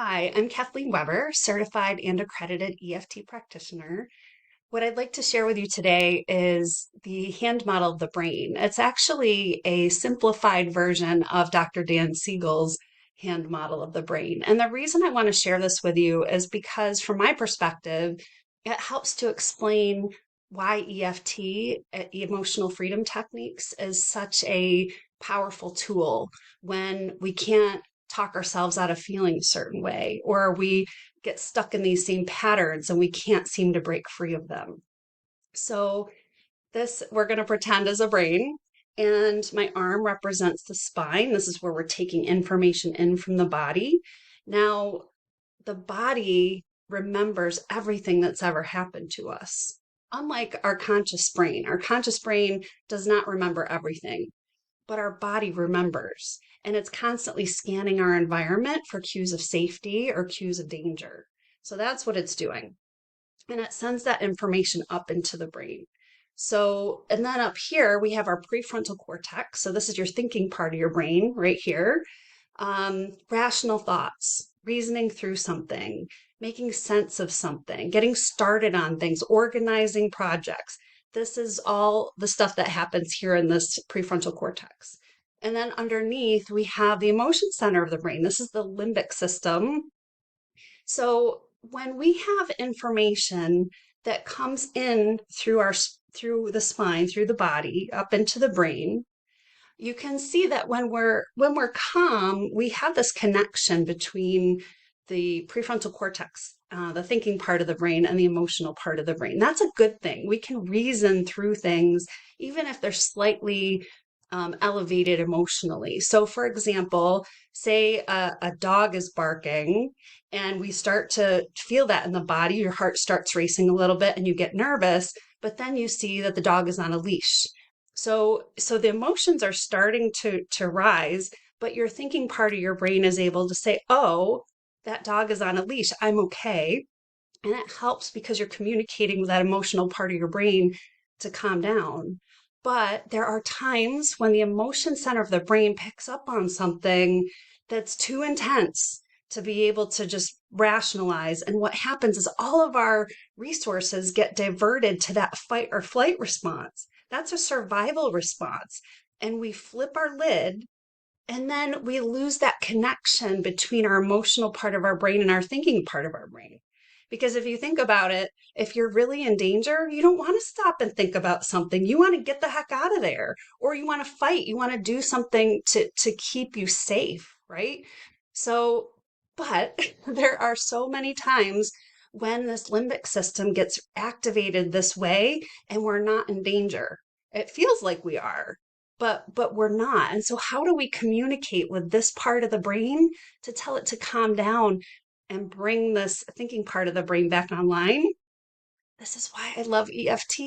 Hi, I'm Kathleen Weber, certified and accredited EFT practitioner. What I'd like to share with you today is the hand model of the brain. It's actually a simplified version of Dr. Dan Siegel's hand model of the brain. And the reason I want to share this with you is because, from my perspective, it helps to explain why EFT, emotional freedom techniques, is such a powerful tool when we can't talk ourselves out of feeling a certain way, or we get stuck in these same patterns and we can't seem to break free of them. So this, we're going to pretend as a brain, and my arm represents the spine. This is where we're taking information in from the body. Now, the body remembers everything that's ever happened to us. Unlike our conscious brain does not remember everything, but our body remembers, and it's constantly scanning our environment for cues of safety or cues of danger. So that's what it's doing. And it sends that information up into the brain. So, and then up here, we have our prefrontal cortex. So this is your thinking part of your brain right here. Rational thoughts, reasoning through something, making sense of something, getting started on things, organizing projects. This is all the stuff that happens here in this prefrontal cortex. And then underneath, we have the emotion center of the brain. This is the limbic system. So when we have information that comes in through the spine, through the body, up into the brain, you can see that when we're calm, we have this connection between the prefrontal cortex, the thinking part of the brain, and the emotional part of the brain. That's a good thing. We can reason through things, even if they're slightly elevated emotionally. So, for example, say a dog is barking, and we start to feel that in the body. Your heart starts racing a little bit, and you get nervous. But then you see that the dog is on a leash. So the emotions are starting to rise, but your thinking part of your brain is able to say, "Oh, that dog is on a leash. I'm okay." And it helps because you're communicating with that emotional part of your brain to calm down. But there are times when the emotion center of the brain picks up on something that's too intense to be able to just rationalize. And what happens is all of our resources get diverted to that fight or flight response. That's a survival response. And we flip our lid, and then we lose that connection between our emotional part of our brain and our thinking part of our brain. Because if you think about it, if you're really in danger, you don't want to stop and think about something. You want to get the heck out of there, or you want to fight. You want to do something to keep you safe, right? So, but there are so many times when this limbic system gets activated this way and we're not in danger. It feels like we are, but we're not. And so how do we communicate with this part of the brain to tell it to calm down and bring this thinking part of the brain back online? This is why I love EFT,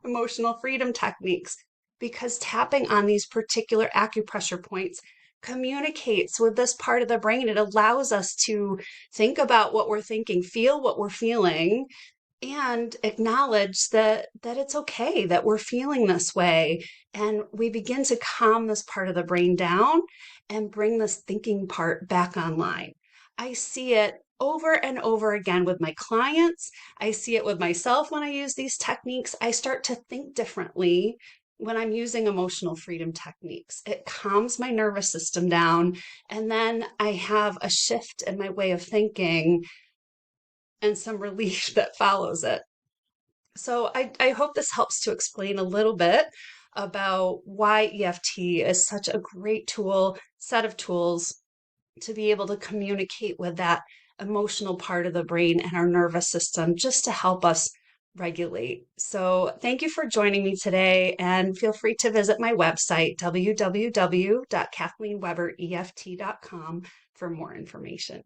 emotional freedom techniques, because tapping on these particular acupressure points communicates with this part of the brain. It allows us to think about what we're thinking, feel what we're feeling, and acknowledge that it's okay that we're feeling this way, and we begin to calm this part of the brain down and bring this thinking part back online. I see it over and over again with my clients. I see it with myself when I use these techniques. I start to think differently when I'm using emotional freedom techniques. It calms my nervous system down, and then I have a shift in my way of thinking and some relief that follows it. So I hope this helps to explain a little bit about why EFT is such a great tool, set of tools to be able to communicate with that emotional part of the brain and our nervous system just to help us regulate. So thank you for joining me today, and feel free to visit my website, www.kathleenwebereft.com, for more information.